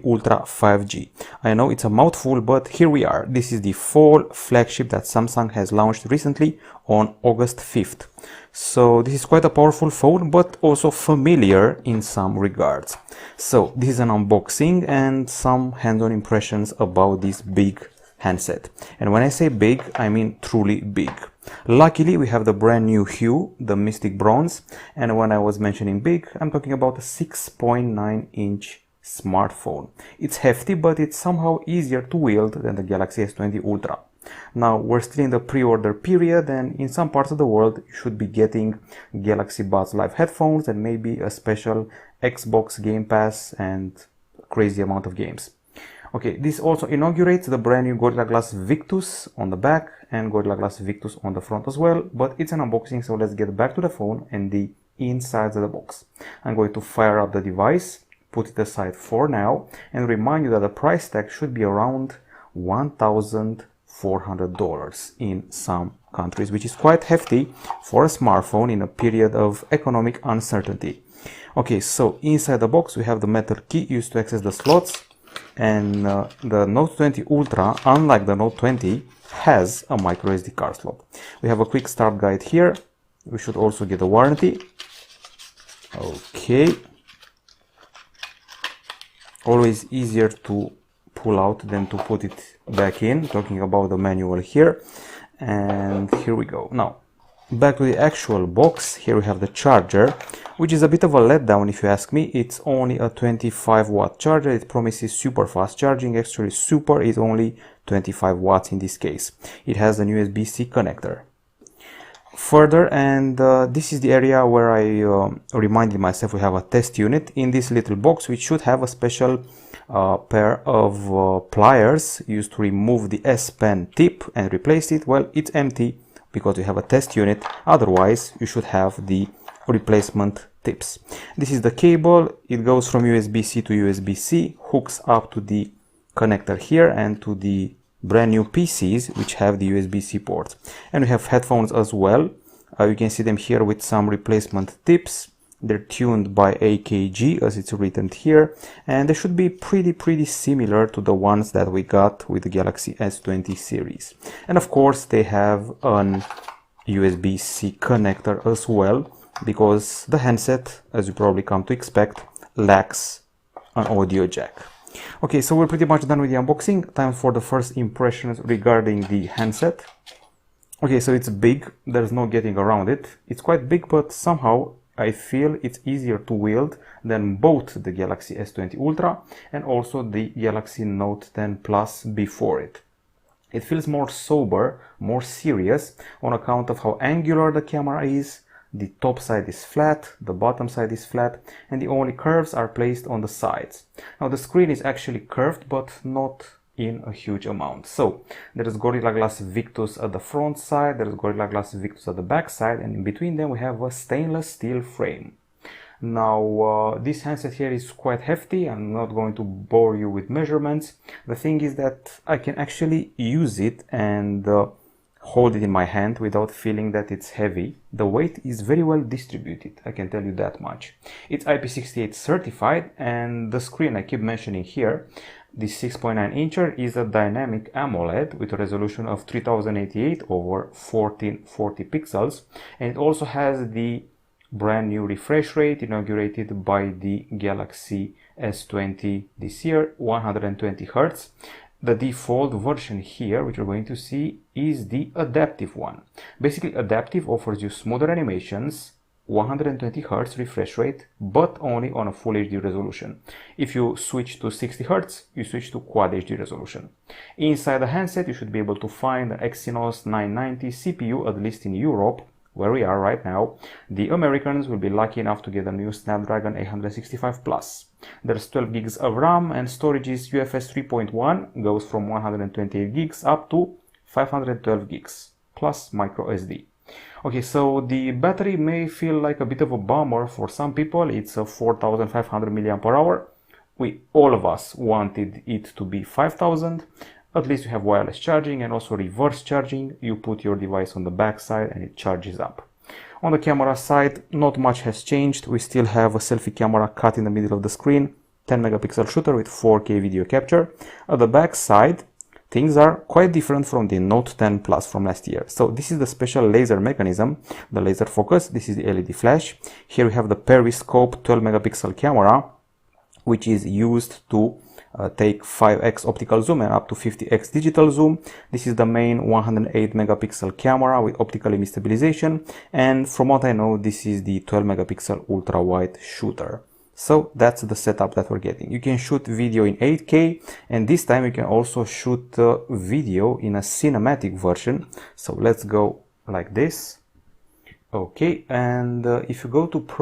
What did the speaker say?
Ultra 5G. I know it's a mouthful, but here we are. This is the fall flagship that Samsung has launched recently on August 5th. So this is quite a powerful phone, but also familiar in some regards. So this is an unboxing and some hands-on impressions about this big handset. And when I say big, I mean truly big. Luckily, we have the brand new hue, the Mystic Bronze, and when I was mentioning big, I'm talking about a 6.9-inch smartphone. It's hefty, but it's somehow easier to wield than the Galaxy S20 Ultra. Now, we're still in the pre-order period, and in some parts of the world, you should be getting Galaxy Buds Live headphones and maybe a special Xbox Game Pass and a crazy amount of games. Okay, this also inaugurates the brand new Gorilla Glass Victus on the back and Gorilla Glass Victus on the front as well, but it's an unboxing, so let's get back to the phone and the insides of the box. I'm going to fire up the device, put it aside for now, and remind you that the price tag should be around $1,400 in some countries, which is quite hefty for a smartphone in a period of economic uncertainty. Okay, so inside the box we have the metal key used to access the slots. And the Note 20 Ultra, unlike the Note 20, has a micro SD card slot. We have a quick start guide here. We should also get a warranty. Okay. Always easier to pull out than to put it back in. Talking about the manual here. And here we go. Now, back to the actual box. Here we have the charger, which is a bit of a letdown if you ask me. It's only a 25-watt charger. It promises super fast charging. Actually, super is only 25 watts in this case. It has an USB-C connector. Further, and this is the area where I reminded myself we have a test unit in this little box, which should have a special pair of pliers used to remove the S Pen tip and replace it. Well, it's empty because we have a test unit. Otherwise, you should have the replacement tips. This is the cable. It goes from USB-C to USB-C, hooks up to the connector here and to the brand new PCs which have the USB-C ports. And we have headphones as well. You can see them here with some replacement tips. They're tuned by AKG as it's written here, and they should be pretty similar to the ones that we got with the Galaxy S20 series. And of course they have an USB-C connector as well, because the handset, as you probably come to expect, lacks an audio jack. Okay, so we're pretty much done with the unboxing. Time for the first impressions regarding the handset. Okay, so it's big, there's no getting around it. It's quite big, but somehow I feel it's easier to wield than both the Galaxy S20 Ultra and also the Galaxy Note 10 Plus before it. It feels more sober, more serious on account of how angular the camera is. The top side is flat, the bottom side is flat, and the only curves are placed on the sides. Now the screen is actually curved, but not in a huge amount. So there is Gorilla Glass Victus at the front side, there is Gorilla Glass Victus at the back side, and in between them we have a stainless steel frame. Now this handset here is quite hefty. I'm not going to bore you with measurements. The thing is that I can actually use it and hold it in my hand without feeling that it's heavy. The weight is very well distributed, I can tell you that much. It's IP68 certified, and the screen I keep mentioning here, the 6.9-incher, is a dynamic AMOLED with a resolution of 3088 over 1440 pixels, and it also has the brand new refresh rate inaugurated by the Galaxy S20 this year, 120 Hz. The default version here, which you're going to see, is the adaptive one. Basically, adaptive offers you smoother animations, 120 Hz refresh rate, but only on a Full HD resolution. If you switch to 60 Hz, you switch to Quad HD resolution. Inside the handset, you should be able to find the Exynos 990 CPU, at least in Europe, where we are right now. The Americans will be lucky enough to get a new Snapdragon 865 Plus. There's 12 gigs of RAM, and storage is UFS 3.1, goes from 128 gigs up to 512 gigs, plus micro SD. Okay, so the battery may feel like a bit of a bummer for some people. It's a 4500 mAh. All of us wanted it to be 5000. At least you have wireless charging and also reverse charging. You put your device on the back side and it charges up. On the camera side, not much has changed. We still have a selfie camera cut in the middle of the screen, 10 megapixel shooter with 4K video capture. At the back side, things are quite different from the Note 10 Plus from last year. So this is the special laser mechanism, the laser focus. This is the LED flash. Here we have the periscope 12 megapixel camera, which is used to take 5x optical zoom and up to 50x digital zoom. This is the main 108 megapixel camera with optical image stabilization, and from what I know, this is the 12 megapixel ultra wide shooter. So that's the setup that we're getting. You can shoot video in 8K, and this time you can also shoot video in a cinematic version. So let's go like this. Okay, and if you go to